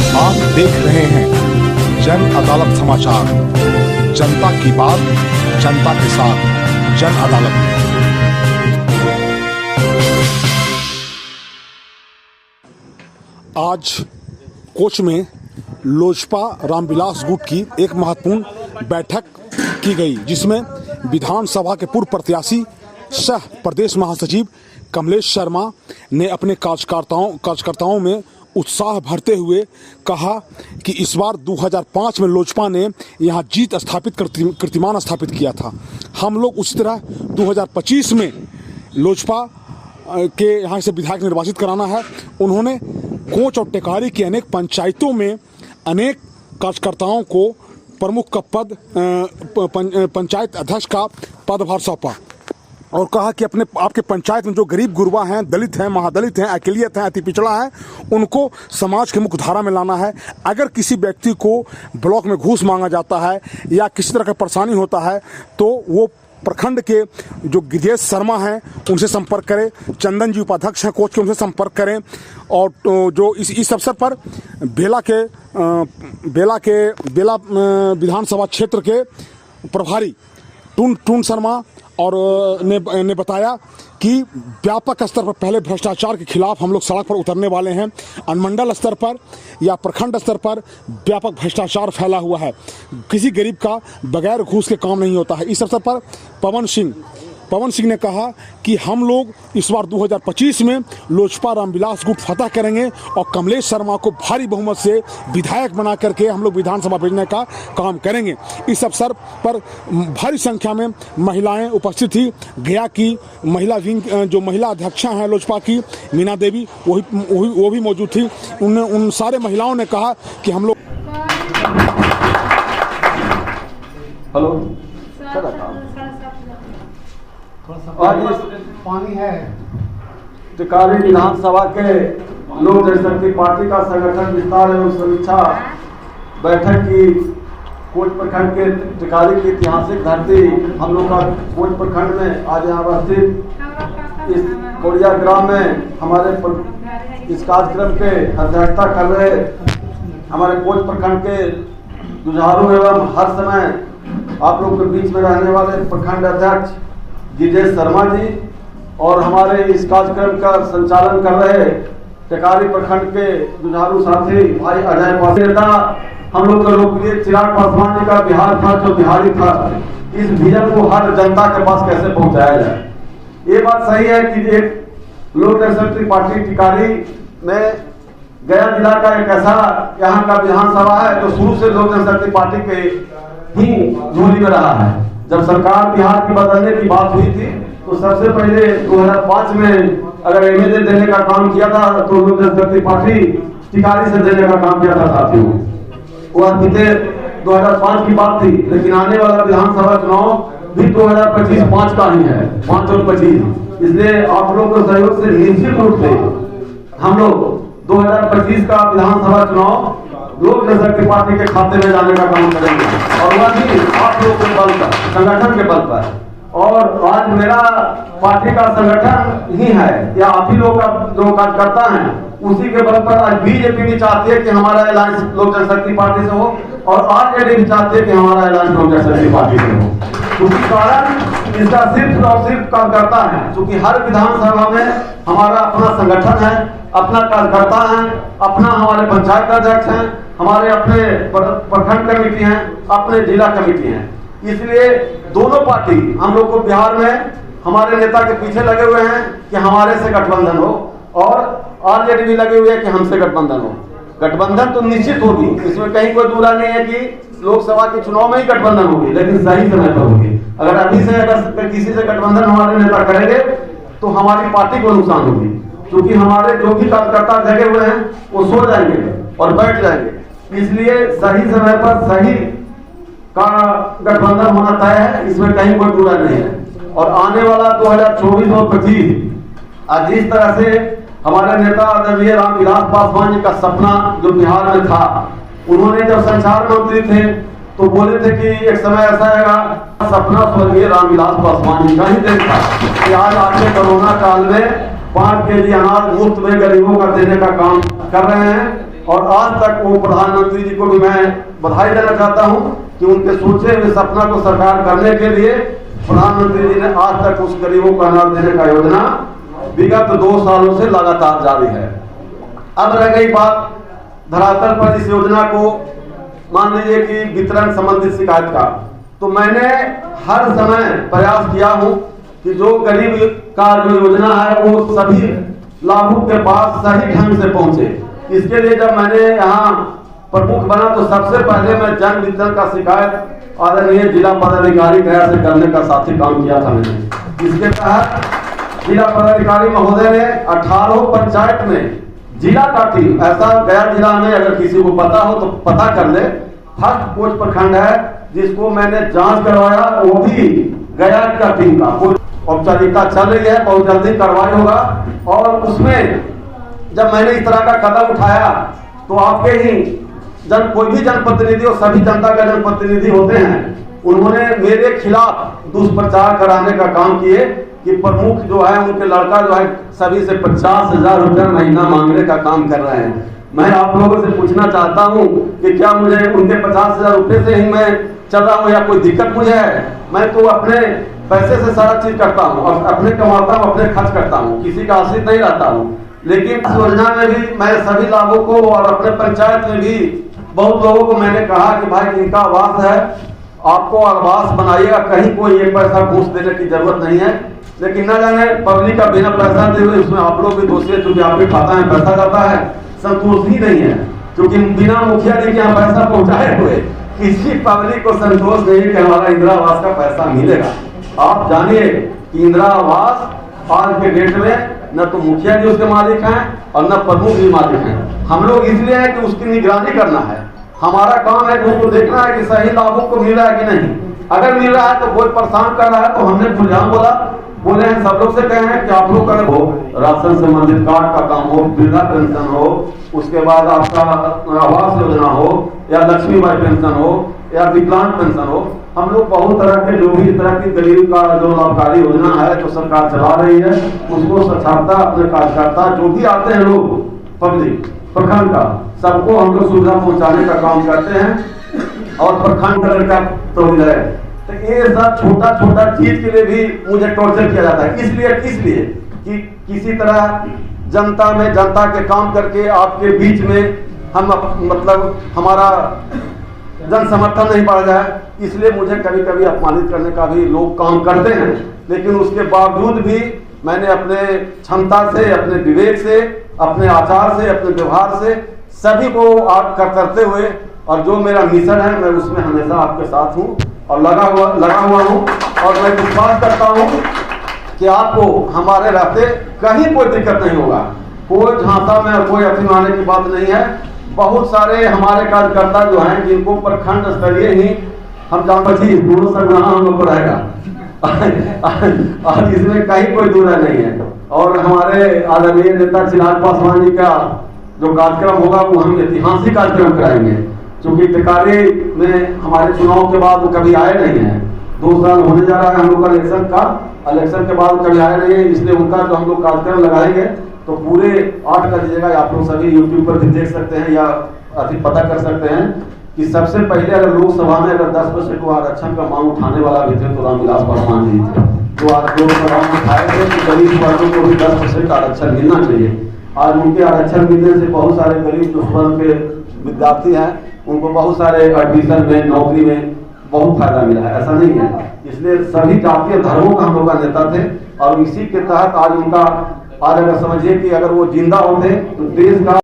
आप देख रहे हैं जन अदालत समाचार। जनता की बात जनता के साथ, जन अदालत में। आज कोच में लोजपा रामविलास गुट की एक महत्वपूर्ण बैठक की गई, जिसमें विधानसभा के पूर्व प्रत्याशी सह प्रदेश महासचिव कमलेश शर्मा ने अपने कार्यकर्ताओं में उत्साह भरते हुए कहा कि इस बार 2005 में लोजपा ने यहां जीत स्थापित कीर्तिमान स्थापित किया था। हम लोग उसी तरह 2025 में लोजपा के यहाँ से विधायक निर्वाचित कराना है। उन्होंने कोच और टेकारी की अनेक पंचायतों में अनेक कार्यकर्ताओं को प्रमुख का पद पंचायत अध्यक्ष का पदभार सौंपा और कहा कि आपके पंचायत में जो गरीब गुरबा हैं, दलित हैं, महादलित हैं, अकेलियत हैं, अति पिछड़ा है, उनको समाज के मुख्य धारा में लाना है। अगर किसी व्यक्ति को ब्लॉक में घूस मांगा जाता है या किसी तरह का परेशानी होता है तो वो प्रखंड के जो गिरिजेश शर्मा हैं उनसे संपर्क करें, चंदन जी उपाध्यक्ष हैं कोच के, उनसे संपर्क करें। और जो इस अवसर पर बेला विधानसभा क्षेत्र के प्रभारी टून शर्मा और ने बताया कि व्यापक स्तर पर पहले भ्रष्टाचार के खिलाफ हम लोग सड़क पर उतरने वाले हैं। अनुमंडल स्तर पर या प्रखंड स्तर पर व्यापक भ्रष्टाचार फैला हुआ है। किसी गरीब का बगैर घूस के काम नहीं होता है। इस अवसर पर पवन सिंह ने कहा कि हम लोग इस बार 2025 में लोजपा रामविलास गुट फतह करेंगे और कमलेश शर्मा को भारी बहुमत से विधायक बना करके हम लोग विधानसभा भेजने का काम करेंगे। इस अवसर पर भारी संख्या में महिलाएं उपस्थित थी। गया की महिला विंग जो महिला अध्यक्षा हैं लोजपा की, मीना देवी, वो भी मौजूद थी। उन सारे महिलाओं ने कहा कि हम लोग पानी है। टिकारी विधानसभा के लोक जनशक्ति पार्टी का संगठन विस्तार एवं समीक्षा बैठक की कोच प्रखंड के टिकारी की ऐतिहासिक धरती हम लोग का कोच प्रखंड में आज यहाँ अवस्थित इस कोड़िया ग्राम में हमारे इस कार्यक्रम के अध्यक्षता कर रहे हमारे कोच प्रखंड के जुझारू एवं हर समय आप लोग के बीच में रहने वाले प्रखंड अध्यक्ष गिरिजेश शर्मा जी और हमारे इस कार्यक्रम का संचालन कर रहे टिकारी प्रखंड के जुझारू साथी भाई अजय पासेता, हम लोग का लोकप्रिय चिराग पासवान जी का बिहार था जो बिहारी था, इस विजन को हर जनता के पास कैसे पहुंचाया जाए। ये बात सही है कि एक लोक जनशक्ति पार्टी टिकारी में गया जिला का एक ऐसा यहाँ का विधानसभा है जो शुरू से लोक जनशक्ति पार्टी के ही झोली में रहा है। जब सरकार बिहार की बदलने की बात हुई थी तो सबसे पहले 2005 में अगर एमएलए देने का काम किया था तो लोक जनशक्ति पार्टी टिकारी से देने का काम किया था साथियों। वह बीते 2005 की बात थी, लेकिन आने वाला विधानसभा चुनाव भी 2025 5 का ही है, 5 और 25। इसलिए आप लोग के सहयोग से निश्चित रूप से हम लोग 2025 का विधानसभा चुनाव लोक जनशक्ति पार्टी के खाते में जाने का काम करेंगे और वह भी आप लोग के बल पर, संगठन के बल पर। और आज मेरा पार्टी का संगठन ही है या आप ही लोग का जो कार्यकर्ता हैं उसी के बल पर आज बीजेपी भी चाहती है कि हमारा अलायंस लोक जनशक्ति पार्टी से हो और आरजेडी भी चाहती है कि हमारा अलायंस लोक जनशक्ति पार्टी से हो। उसी कारण इसका सिर्फ और सिर्फ कार्यकर्ता है, क्योंकि हर विधानसभा में हमारा अपना संगठन है, अपना कार्यकर्ता है, अपना हमारे पंचायत अध्यक्ष हैं, हमारे अपने प्रखंड कमेटी हैं, अपने जिला कमेटी हैं। इसलिए दोनों पार्टी हम लोग को बिहार में हमारे नेता के पीछे लगे हुए हैं कि हमारे से गठबंधन हो और आरजेडी भी लगे हुए हैं कि हमसे गठबंधन हो। गठबंधन तो निश्चित होगी, इसमें कहीं कोई दूरा नहीं है कि लोकसभा के चुनाव में ही गठबंधन होगी, लेकिन सही समय पर होगी। अगर अभी से अगर किसी से गठबंधन हमारे नेता करेंगे तो हमारी पार्टी को नुकसान होगी, क्योंकि हमारे जो भी कार्यकर्ता जगे हुए हैं वो सो जाएंगे और बैठ जाएंगे। इसलिए सही समय पर सही का गठबंधन होना तय है, इसमें कहीं कोई दूरा नहीं है। और आने वाला 2024 और 25 आज जिस तरह से हमारे नेता आदरणीय रामविलास पासवान जी का सपना जो बिहार में था, उन्होंने जब संचार मंत्री थे तो बोले थे कि एक समय ऐसा आएगा, सपना स्वर्गीय रामविलास पासवान जी का ही दिन था कि आज आपके कोरोना काल में 5 केजी अनाज मुफ्त में गरीबों का देने का काम कर रहे हैं। और आज तक वो प्रधानमंत्री जी को भी मैं बधाई देना चाहता हूं कि उनके सोचे हुए सपना को साकार करने के लिए प्रधानमंत्री जी ने आज तक उस गरीबों को अनाज देने का योजना विगत 2 सालों से लगातार जारी है। अब रह गई बात धरातल पर इस योजना को मान लीजिए कि वितरण संबंधित शिकायत का, तो मैंने हर समय प्रयास किया हूं कि जो गरीब का जो योजना है वो सभी लाभुक के पास सही ढंग से पहुंचे। इसके लिए जब मैंने यहाँ प्रमुख बना तो सबसे पहले मैं जन वितरण का शिकायत आदरणीय जिला पदाधिकारी गया से करने का साथी काम किया था मैंने। इसके तहत जिला पदाधिकारी महोदय ने 18 पंचायत में जिला का टीम, ऐसा गया जिला में अगर किसी को पता हो तो पता कर ले, फर्स्ट कोच प्रखंड है जिसको मैंने जांच करवाया, वो भी गया का टीम का कोई औपचारिकता चल रही है, बहुत जल्दी कार्रवाई होगा। और उसमें जब मैंने इस तरह का कदम उठाया तो आपके ही कोई भी जनप्रतिनिधि और सभी जनता का जनप्रतिनिधि होते हैं, उन्होंने मेरे खिलाफ दुष्प्रचार कराने का काम किए कि प्रमुख जो है उनके लड़का जो है सभी से 50,000 रुपया महीना मांगने का काम कर रहे हैं। मैं आप लोगों से पूछना चाहता हूं कि क्या मुझे उनके 50,000 रुपये से ही मैं चल रहा हूं या कोई दिक्कत मुझे है? मैं तो अपने पैसे से सारा चीज करता हूं और अपने कमाता हूं, अपने खर्च करता हूं, किसी का आश्रित नहीं रहता हूं। लेकिन इस योजना में भी मैं सभी लाभों को और अपने पंचायत में भी बहुत लोगों को मैंने कहा कि भाई इनका आवास है, आपको आवास बनाइएगा, कहीं कोई एक पैसा घूस देने की जरूरत नहीं है। लेकिन न जाने पब्लिक का बिना पैसा दे हुए उसमें आप लोग भी दोषी है, क्योंकि आपके खाता में पैसा जाता है, संतोष ही नहीं है, क्योंकि बिना मुखिया जी के यहाँ पैसा पहुंचाए हुए किसी पब्लिक को संतोष नहीं कि हमारा इंदिरा आवास का पैसा मिलेगा। आप जानिए कि इंदिरा आवास आज के डेट में न तो मुखिया जी उसके मालिक हैं और न प्रमुख जी मालिक हैं। हम लोग इसलिए हैं कि उसकी निगरानी करना है, हमारा काम है कि उसको देखना है कि सही लाभों को मिल रहा है कि नहीं। अगर मिल रहा है तो कोई परेशान कर रहा है तो हमने खुलेआम बोले हैं, सब लोग से कहे हैं कि आप लोग का हो राशन संबंधित कार्ड का काम हो, वृद्धा पेंशन हो, उसके बाद आपका आवास योजना हो या लक्ष्मीबाई पेंशन हो या विकलांग पेंशन हो, हम लोग बहुत तरह के जो भी इस तरह की गरीब का जो लाभकारी योजना है जो सरकार चला रही है उसको साक्षरता अपने कार्यकर्ता जो भी आते हैं लोग पब्लिक प्रखंड का सबको हम लोग सुविधा पहुंचाने का काम करते हैं। और प्रखंड कलर का तो है, तो ये सब छोटा छोटा चीज के लिए भी मुझे टॉर्चर किया जाता है। इसलिए कि किसी तरह जनता में जनता के काम करके आपके बीच में हम मतलब हमारा जन समर्थन नहीं बढ़ जाए, इसलिए मुझे कभी कभी अपमानित करने का भी लोग काम करते हैं। लेकिन उसके बावजूद भी मैंने अपने क्षमता से, अपने विवेक से, अपने आचार से, अपने व्यवहार से सभी को करते हुए और जो मेरा मिशन है मैं उसमें हमेशा आपके साथ हूँ और लगा हुआ हूँ। और मैं विश्वास करता हूँ कि आपको हमारे रहते कहीं कोई दिक्कत नहीं होगा, कोई झांसा में कोई अभिमाने की बात नहीं है। बहुत सारे हमारे कार्यकर्ता जो हैं जिनको प्रखंड स्तरीय ही हम जानते दोनों सरगना हम लोग को रहेगा और इसमें कहीं कोई दूर नहीं है। और हमारे आदरणीय नेता चिराग पासवान जी का जो कार्यक्रम होगा वो हम ऐतिहासिक कार्यक्रम कराएंगे, क्योंकि टिकारी में हमारे चुनाव के बाद वो कभी आए नहीं है। 2 साल होने जा रहा है हम लोग का इलेक्शन के बाद कभी आए नहीं है, इसलिए उनका जो हम लोग कार्यक्रम लगाएंगे तो पूरे 8 कर दीजिएगा। आप लोग सभी यूट्यूब पर भी देख सकते हैं या अधिक पता कर सकते हैं कि सबसे पहले अगर लोकसभा में अगर 10% को आरक्षण का मांग उठाने वाला भी थे तो रामविलास पासवान जी थे, जो आज लोकसभा में उठाए थे कि गरीब वर्गों को भी 10% आरक्षण मिलना चाहिए। आज उनके आरक्षण मिलने से बहुत सारे गरीब जो वर्ग के विद्यार्थी हैं उनको बहुत सारे एडमिशन में, नौकरी में बहुत फायदा मिला है, ऐसा नहीं है। इसलिए सभी जातीय धर्मों का हम लोग का नेता थे और इसी के तहत आज उनका आज अगर समझिए कि अगर वो जिंदा होते तो देश का